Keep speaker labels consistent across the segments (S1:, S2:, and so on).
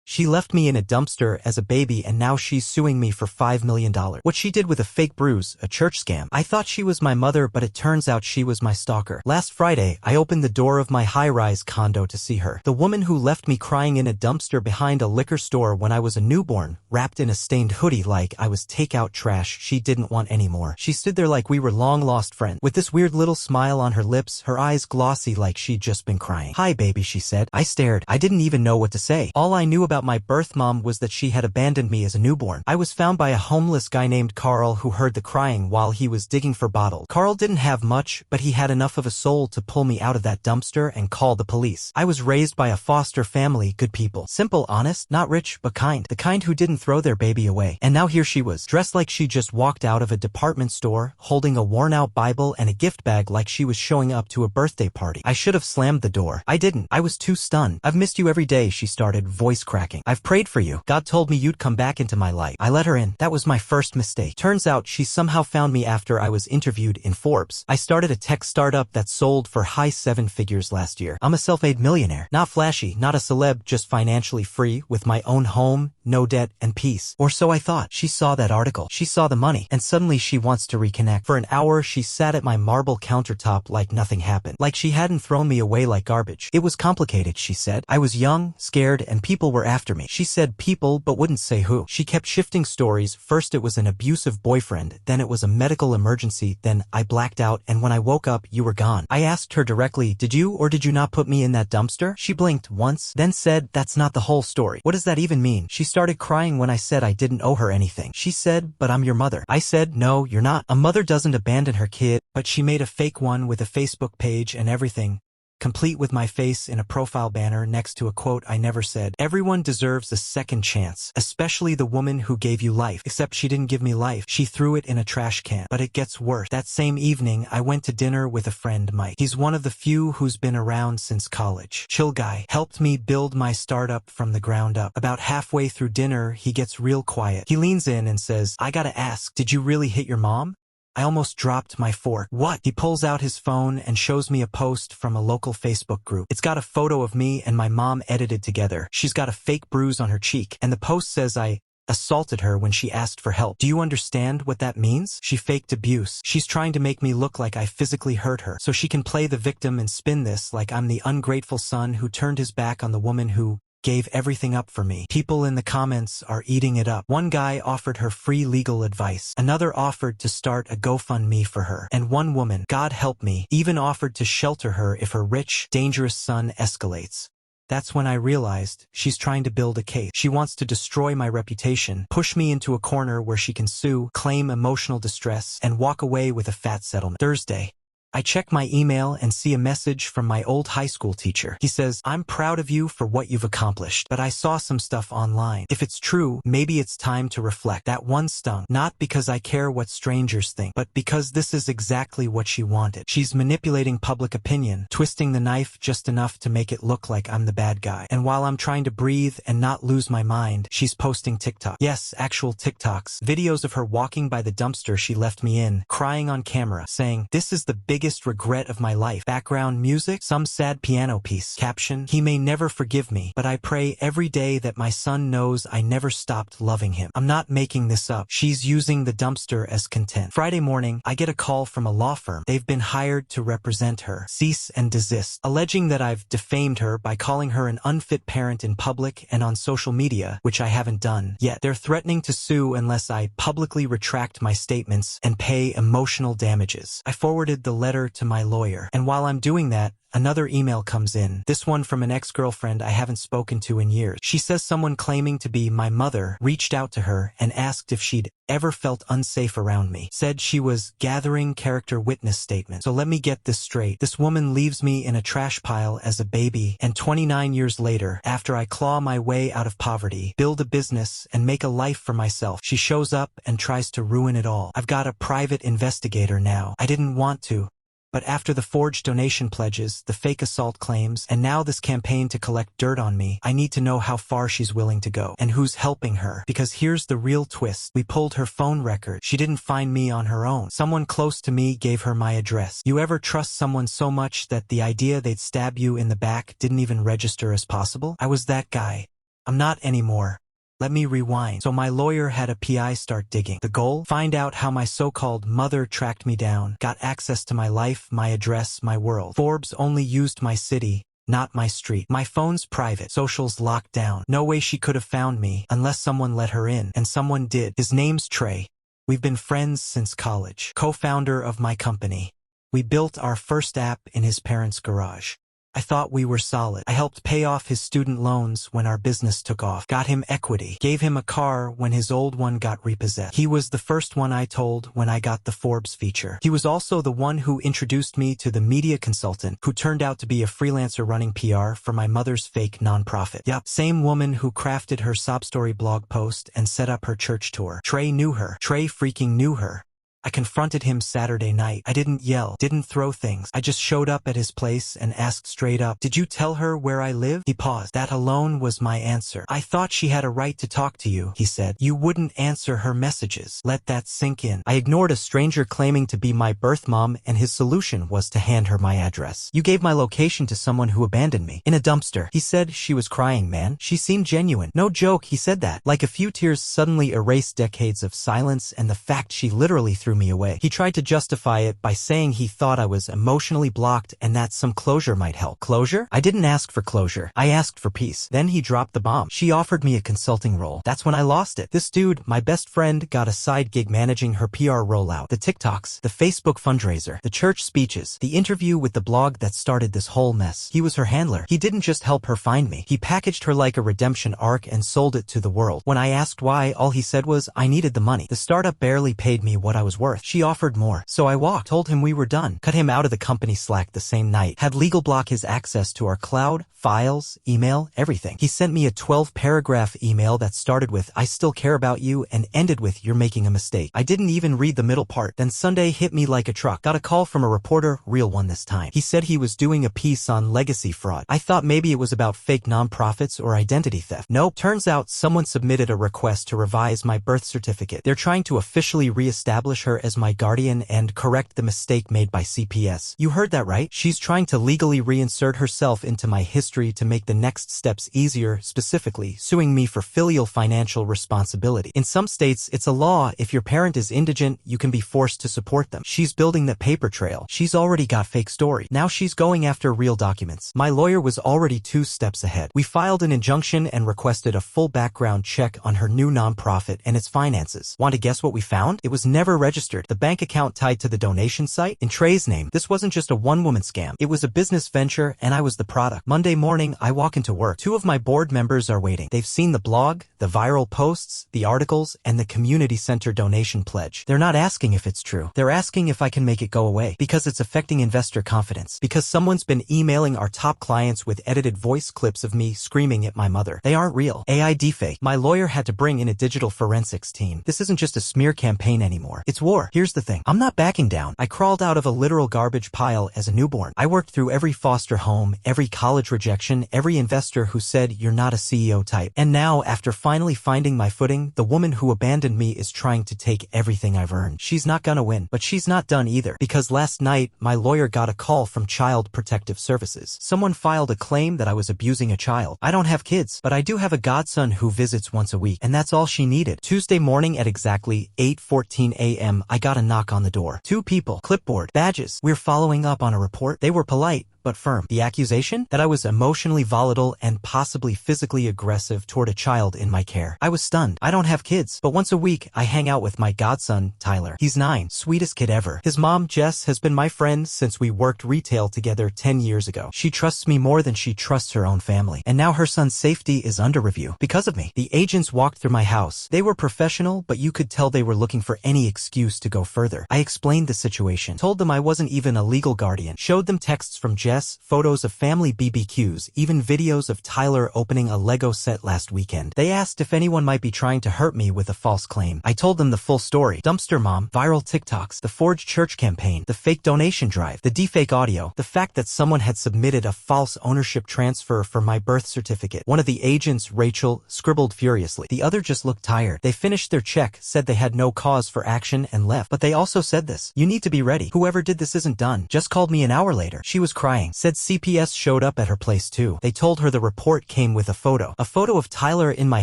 S1: She left me in a dumpster as a baby and now she's suing me for $5 million. What she did with a fake bruise, a church scam. I thought she was my mother, but it turns out she was my stalker. Last Friday, I opened the door of my high-rise condo to see her. The woman who left me crying in a dumpster behind a liquor store when I was a newborn, wrapped in a stained hoodie like I was takeout trash she didn't want anymore. She stood there like we were long-lost friends, with this weird little smile on her lips, her eyes glossy like she'd just been crying. "Hi, baby," she said. I stared. I didn't even know what to say. All I knew about my birth mom was that she had abandoned me as a newborn. I was found by a homeless guy named Carl who heard the crying while he was digging for bottles. Carl didn't have much, but he had enough of a soul to pull me out of that dumpster and call the police. I was raised by a foster family, good people. Simple, honest, not rich, but kind. The kind who didn't throw their baby away. And now here she was, dressed like she just walked out of a department store, holding a worn-out Bible and a gift bag like she was showing up to a birthday party. I should have slammed the door. I didn't. I was too stunned. "I've missed you every day," she started, voice cracking. "I've prayed for you. God told me you'd come back into my life." I let her in. That was my first mistake. Turns out she somehow found me after I was interviewed in Forbes. I started a tech startup that sold for high 7 figures last year. I'm a self-made millionaire. Not flashy, not a celeb, just financially free, with my own home, no debt, and peace. Or so I thought. She saw that article. She saw the money. And suddenly she wants to reconnect. For an hour she sat at my marble countertop like nothing happened. Like she hadn't thrown me away like garbage. "It was complicated," she said. "I was young, scared, and people were after me." She said people, but wouldn't say who. She kept shifting stories. First it was an abusive boyfriend, then it was a medical emergency, then I blacked out, and when I woke up, you were gone. I asked her directly, "Did you or did you not put me in that dumpster?" She blinked once, then said, "That's not the whole story." "What does that even mean?" She started crying when I said I didn't owe her anything. She said, "But I'm your mother." I said, "No, you're not. A mother doesn't abandon her kid," but she made a fake one with a Facebook page and everything, complete with my face in a profile banner next to a quote I never said. "Everyone deserves a second chance, especially the woman who gave you life." Except she didn't give me life. She threw it in a trash can. But it gets worse. That same evening, I went to dinner with a friend, Mike. He's one of the few who's been around since college. Chill guy. Helped me build my startup from the ground up. About halfway through dinner, he gets real quiet. He leans in and says, "I gotta ask, did you really hit your mom?" I almost dropped my fork. "What?" He pulls out his phone and shows me a post from a local Facebook group. It's got a photo of me and my mom edited together. She's got a fake bruise on her cheek, and the post says I assaulted her when she asked for help. "Do you understand what that means?" She faked abuse. She's trying to make me look like I physically hurt her, so she can play the victim and spin this like I'm the ungrateful son who turned his back on the woman who gave everything up for me. People in the comments are eating it up. One guy offered her free legal advice. Another offered to start a GoFundMe for her. And one woman, God help me, even offered to shelter her if her rich, dangerous son escalates. That's when I realized she's trying to build a case. She wants to destroy my reputation, push me into a corner where she can sue, claim emotional distress, and walk away with a fat settlement. Thursday. I check my email and see a message from my old high school teacher. He says, "I'm proud of you for what you've accomplished, but I saw some stuff online. If it's true, maybe it's time to reflect." That one stung, not because I care what strangers think, but because this is exactly what she wanted. She's manipulating public opinion, twisting the knife just enough to make it look like I'm the bad guy. And while I'm trying to breathe and not lose my mind, she's posting TikTok. Yes, actual TikToks. Videos of her walking by the dumpster she left me in, crying on camera, saying, "This is the biggest regret of my life." Background music, some sad piano piece. Caption, "He may never forgive me, but I pray every day that my son knows I never stopped loving him." I'm not making this up. She's using the dumpster as content. Friday morning, I get a call from a law firm. They've been hired to represent her. Cease and desist. Alleging that I've defamed her by calling her an unfit parent in public and on social media, which I haven't done yet. They're threatening to sue unless I publicly retract my statements and pay emotional damages. I forwarded the letter to my lawyer, and while I'm doing that, another email comes in, this one from an ex-girlfriend I haven't spoken to in years. She says someone claiming to be my mother reached out to her and asked if she'd ever felt unsafe around me. Said she was gathering character witness statements. So let me get this straight. This woman leaves me in a trash pile as a baby, and 29 years later, after I claw my way out of poverty, build a business, and make a life for myself, she shows up and tries to ruin it all. I've got a private investigator now. I didn't want to. But after the forged donation pledges, the fake assault claims, and now this campaign to collect dirt on me, I need to know how far she's willing to go and who's helping her. Because here's the real twist. We pulled her phone record. She didn't find me on her own. Someone close to me gave her my address. You ever trust someone so much that the idea they'd stab you in the back didn't even register as possible? I was that guy. I'm not anymore. Let me rewind. So my lawyer had a PI start digging. The goal? Find out how my so-called mother tracked me down, got access to my life, my address, my world. Forbes only used my city, not my street. My phone's private, socials locked down. No way she could have found me unless someone let her in, and someone did. His name's Trey. We've been friends since college. Co-founder of my company. We built our first app in his parents' garage. I thought we were solid. I helped pay off his student loans when our business took off. Got him equity. Gave him a car when his old one got repossessed. He was the first one I told when I got the Forbes feature. He was also the one who introduced me to the media consultant who turned out to be a freelancer running PR for my mother's fake nonprofit. Yup, same woman who crafted her sob story blog post and set up her church tour. Trey knew her. Trey freaking knew her. I confronted him Saturday night. I didn't yell, didn't throw things. I just showed up at his place and asked straight up, "Did you tell her where I live?" He paused. That alone was my answer. "I thought she had a right to talk to you," he said. "You wouldn't answer her messages." Let that sink in. I ignored a stranger claiming to be my birth mom, and his solution was to hand her my address. "You gave my location to someone who abandoned me in a dumpster." He said she was crying, man. She seemed genuine. No joke, he said that. Like a few tears suddenly erased decades of silence and the fact she literally threw me away. He tried to justify it by saying he thought I was emotionally blocked and that some closure might help. Closure? I didn't ask for closure. I asked for peace. Then he dropped the bomb. She offered me a consulting role. That's when I lost it. This dude, my best friend, got a side gig managing her PR rollout, the TikToks, the Facebook fundraiser, the church speeches, the interview with the blog that started this whole mess. He was her handler. He didn't just help her find me. He packaged her like a redemption arc and sold it to the world. When I asked why, all he said was, "I needed the money." The startup barely paid me what I was worth. She offered more. So I walked, told him we were done, cut him out of the company Slack the same night, had legal block his access to our cloud, files, email, everything. He sent me a 12-paragraph email that started with, "I still care about you," and ended with, "You're making a mistake." I didn't even read the middle part. Then Sunday hit me like a truck. Got a call from a reporter, real one this time. He said he was doing a piece on legacy fraud. I thought maybe it was about fake nonprofits or identity theft. Nope. Turns out someone submitted a request to revise my birth certificate. They're trying to officially reestablish her as my guardian and correct the mistake made by CPS. You heard that right? She's trying to legally reinsert herself into my history to make the next steps easier, specifically suing me for filial financial responsibility. In some states, it's a law. If your parent is indigent, you can be forced to support them. She's building the paper trail. She's already got fake story. Now she's going after real documents. My lawyer was already 2 steps ahead. We filed an injunction and requested a full background check on her new nonprofit and its finances. Want to guess what we found? It was never registered. The bank account tied to the donation site in Trey's name. This wasn't just a one-woman scam. It was a business venture, and I was the product. Monday morning, I walk into work. 2 of my board members are waiting. They've seen the blog, the viral posts, the articles, and the community center donation pledge. They're not asking if it's true. They're asking if I can make it go away, because it's affecting investor confidence, because someone's been emailing our top clients with edited voice clips of me screaming at my mother. They aren't real. AI deepfake. My lawyer had to bring in a digital forensics team. This isn't just a smear campaign anymore. It's war. Here's the thing. I'm not backing down. I crawled out of a literal garbage pile as a newborn. I worked through every foster home, every college rejection, every investor who said you're not a CEO type. And now, after finally finding my footing, the woman who abandoned me is trying to take everything I've earned. She's not gonna win, but she's not done either. Because last night, my lawyer got a call from Child Protective Services. Someone filed a claim that I was abusing a child. I don't have kids, but I do have a godson who visits once a week, and that's all she needed. Tuesday morning at exactly 8:14 a.m., I got a knock on the door. 2 people, clipboard, badges. "We're following up on a report." They were polite, but firm. The accusation? That I was emotionally volatile and possibly physically aggressive toward a child in my care. I was stunned. I don't have kids, but once a week, I hang out with my godson, Tyler. He's 9, sweetest kid ever. His mom, Jess, has been my friend since we worked retail together 10 years ago. She trusts me more than she trusts her own family. And now her son's safety is under review because of me. The agents walked through my house. They were professional, but you could tell they were looking for any excuse to go further. I explained the situation, told them I wasn't even a legal guardian, showed them texts from Jess, photos of family BBQs, even videos of Tyler opening a Lego set last weekend. They asked if anyone might be trying to hurt me with a false claim. I told them the full story. Dumpster mom, viral TikToks, the forged church campaign, the fake donation drive, the deepfake audio, the fact that someone had submitted a false ownership transfer for my birth certificate. One of the agents, Rachel, scribbled furiously. The other just looked tired. They finished their check, said they had no cause for action, and left. But they also said this: "You need to be ready. Whoever did this isn't done." Just called me an hour later. She was crying. gang. Said CPS showed up at her place too. They told her the report came with a photo of Tyler in my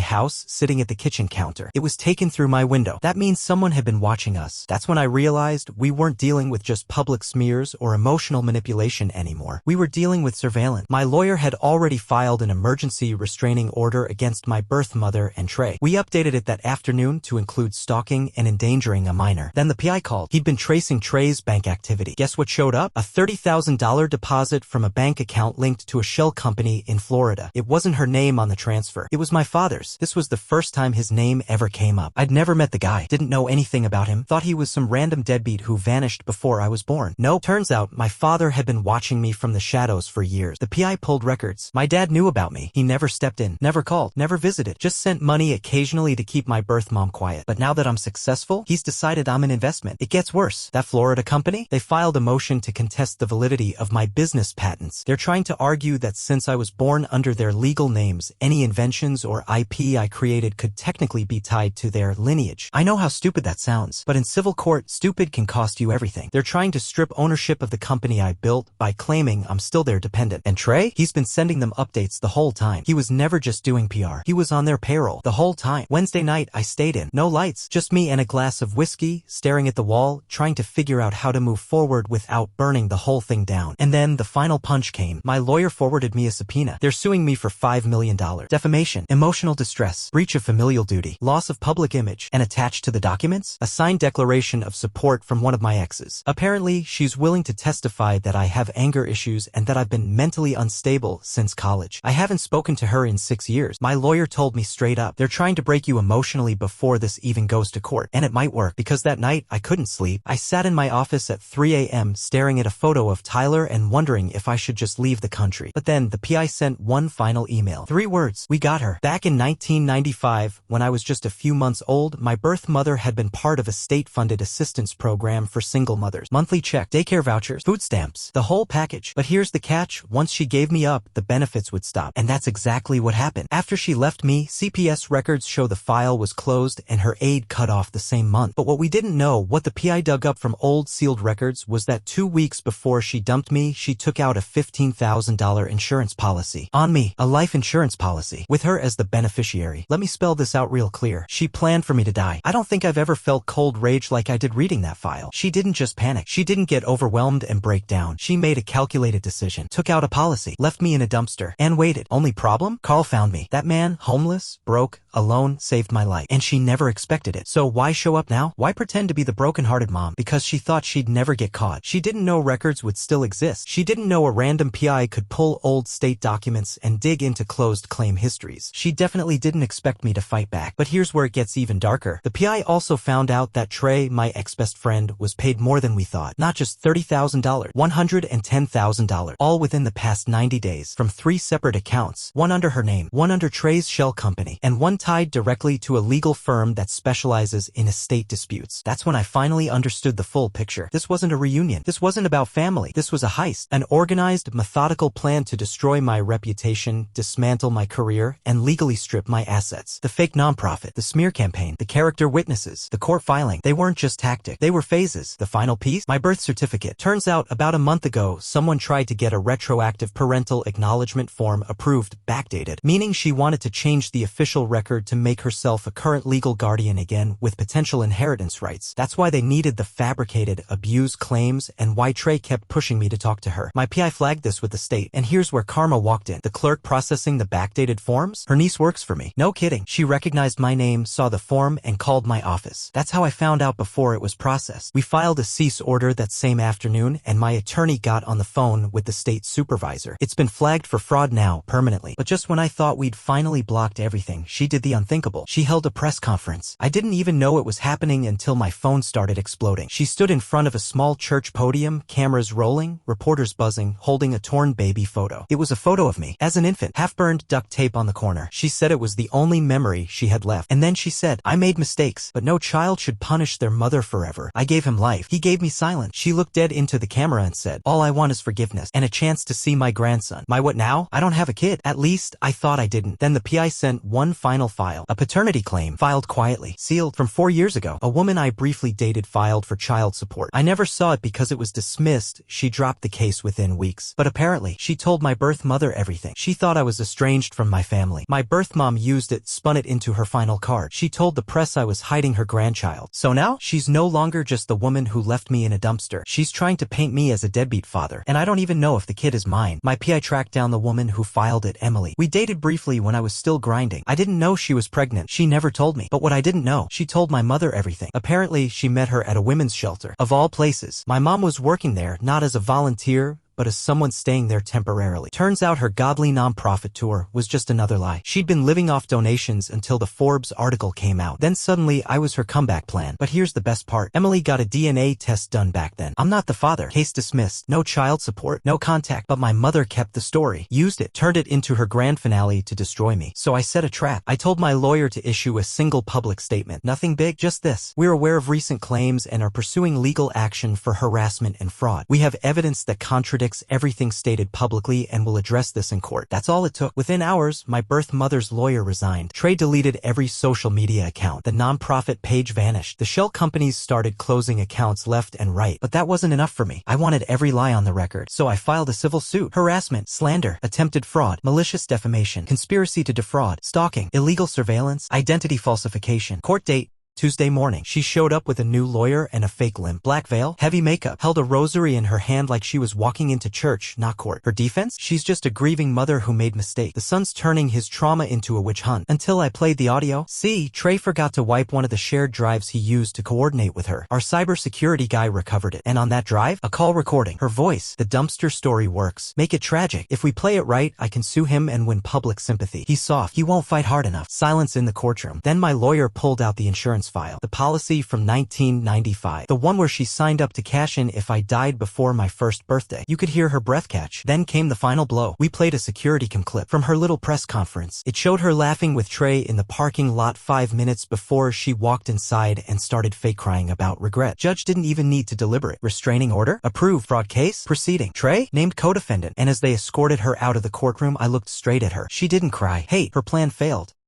S1: house sitting at the kitchen counter. It was taken through my window. That means someone had been watching us. That's when I realized we weren't dealing with just public smears or emotional manipulation anymore. We were dealing with surveillance. My lawyer had already filed an emergency restraining order against my birth mother and Trey. We updated it that afternoon to include stalking and endangering a minor. Then the PI called. He'd been tracing Trey's bank activity. Guess what showed up? A $30,000 deposit from a bank account linked to a shell company in Florida. It wasn't her name on the transfer. It was my father's. This was the first time his name ever came up. I'd never met the guy. Didn't know anything about him. Thought he was some random deadbeat who vanished before I was born. Nope. Turns out my father had been watching me from the shadows for years. The PI pulled records. My dad knew about me. He never stepped in, never called, never visited, just sent money occasionally to keep my birth mom quiet. But now that I'm successful, he's decided I'm an investment. It gets worse. That Florida company, they filed a motion to contest the validity of my business patents. They're trying to argue that since I was born under their legal names, any inventions or IP I created could technically be tied to their lineage. I know how stupid that sounds, but in civil court, stupid can cost you everything. They're trying to strip ownership of the company I built by claiming I'm still their dependent. And Trey? He's been sending them updates the whole time. He was never just doing PR. He was on their payroll the whole time. Wednesday night, I stayed in. No lights, just me and a glass of whiskey, staring at the wall, trying to figure out how to move forward without burning the whole thing down. And then the final punch came. My lawyer forwarded me a subpoena. They're suing me for $5 million. Defamation, emotional distress, breach of familial duty, loss of public image, and attached to the documents, a signed declaration of support from one of my exes. Apparently, she's willing to testify that I have anger issues and that I've been mentally unstable since college. I haven't spoken to her in 6 years. My lawyer told me straight up, they're trying to break you emotionally before this even goes to court. And it might work, because that night, I couldn't sleep. I sat in my office at 3 a.m. staring at a photo of Tyler and wondering if I should just leave the country. But then, the PI sent one final email. 3 words. We got her. Back in 1995, when I was just a few months old, my birth mother had been part of a state-funded assistance program for single mothers. Monthly check, daycare vouchers, food stamps, the whole package. But here's the catch. Once she gave me up, the benefits would stop. And that's exactly what happened. After she left me, CPS records show the file was closed and her aid cut off the same month. But what we didn't know, what the PI dug up from old sealed records, was that 2 weeks before she dumped me, she took out a $15,000 insurance policy on me, a life insurance policy, with her as the beneficiary. Let me spell this out real clear. She planned for me to die. I don't think I've ever felt cold rage like I did reading that file. She didn't just panic. She didn't get overwhelmed and break down. She made a calculated decision, took out a policy, left me in a dumpster, and waited. Only problem? Carl found me. That man, homeless, broke, alone, saved my life. And she never expected it. So why show up now? Why pretend to be the broken-hearted mom? Because she thought she'd never get caught. She didn't know records would still exist. She didn't know a random PI could pull old state documents and dig into closed claim histories. She definitely didn't expect me to fight back. But here's where it gets even darker. The PI also found out that Trey, my ex-best friend, was paid more than we thought. Not just $30,000, $110,000, all within the past 90 days, from 3 separate accounts, one under her name, one under Trey's shell company, and one tied directly to a legal firm that specializes in estate disputes. That's when I finally understood the full picture. This wasn't a reunion. This wasn't about family. This was a heist, an organized, methodical plan to destroy my reputation, dismantle my career, and legally strip my assets. The fake nonprofit, the smear campaign, the character witnesses, the court filing, they weren't just tactics. They were phases. The final piece? My birth certificate. Turns out, about a month ago, someone tried to get a retroactive parental acknowledgement form approved, backdated, meaning she wanted to change the official record to make herself a current legal guardian again with potential inheritance rights. That's why they needed the fabricated, abused claims and why Trey kept pushing me to talk to her. My PI flagged this with the state, and here's where karma walked in. The clerk processing the backdated forms? Her niece works for me. No kidding. She recognized my name, saw the form, and called my office. That's how I found out before it was processed. We filed a cease order that same afternoon, and my attorney got on the phone with the state supervisor. It's been flagged for fraud now, permanently. But just when I thought we'd finally blocked everything, she did the unthinkable. She held a press conference. I didn't even know it was happening until my phone started exploding. She stood in front of a small church podium, cameras rolling, reporters buzzing, holding a torn baby photo. It was a photo of me, as an infant, half-burned, duct tape on the corner. She said it was the only memory she had left. And then she said, I made mistakes, but no child should punish their mother forever. I gave him life. He gave me silence. She looked dead into the camera and said, all I want is forgiveness and a chance to see my grandson. My what now? I don't have a kid. At least, I thought I didn't. Then the PI sent one final file. A paternity claim filed quietly, sealed from 4 years ago. A woman I briefly dated filed for child support. I never saw it because it was dismissed. She dropped the case within weeks. But apparently, she told my birth mother everything. She thought I was estranged from my family. My birth mom used it, spun it into her final card. She told the press I was hiding her grandchild. So now, she's no longer just the woman who left me in a dumpster. She's trying to paint me as a deadbeat father. And I don't even know if the kid is mine. My PI tracked down the woman who filed it, Emily. We dated briefly when I was still grinding. I didn't know she was pregnant. She never told me. But what I didn't know, she told my mother everything. Apparently, she met her at a women's shelter. Of all places. My mom was working there, not as a volunteer, but as someone staying there temporarily. Turns out her godly nonprofit tour was just another lie. She'd been living off donations until the Forbes article came out. Then suddenly, I was her comeback plan. But here's the best part. Emily got a DNA test done back then. I'm not the father. Case dismissed. No child support. No contact. But my mother kept the story. Used it. Turned it into her grand finale to destroy me. So I set a trap. I told my lawyer to issue a single public statement. Nothing big, just this. We're aware of recent claims and are pursuing legal action for harassment and fraud. We have evidence that contradicts everything stated publicly and will address this in court. That's all it took. Within hours, my birth mother's lawyer resigned. Trey deleted every social media account. The nonprofit page vanished. The shell companies started closing accounts left and right. But that wasn't enough for me. I wanted every lie on the record. So I filed a civil suit. Harassment, slander, attempted fraud, malicious defamation, conspiracy to defraud, stalking, illegal surveillance, identity falsification. Court date, Tuesday morning. She showed up with a new lawyer and a fake limp. Black veil, heavy makeup, held a rosary in her hand like she was walking into church, not court. Her defense? She's just a grieving mother who made mistakes. The son's turning his trauma into a witch hunt. Until I played the audio. See, Trey forgot to wipe one of the shared drives he used to coordinate with her. Our cybersecurity guy recovered it. And on that drive, a call recording. Her voice. The dumpster story works. Make it tragic. If we play it right, I can sue him and win public sympathy. He's soft. He won't fight hard enough. Silence in the courtroom. Then my lawyer pulled out the insurance file. The policy from 1995. The one where she signed up to cash in if I died before my first birthday. You could hear her breath catch. Then came the final blow. We played a security cam clip from her little press conference. It showed her laughing with Trey in the parking lot 5 minutes before she walked inside and started fake crying about regret. Judge didn't even need to deliberate. Restraining order? Approved. Fraud case? Proceeding. Trey? Named co-defendant. And as they escorted her out of the courtroom, I looked straight at her. She didn't cry. Hate. Her plan failed.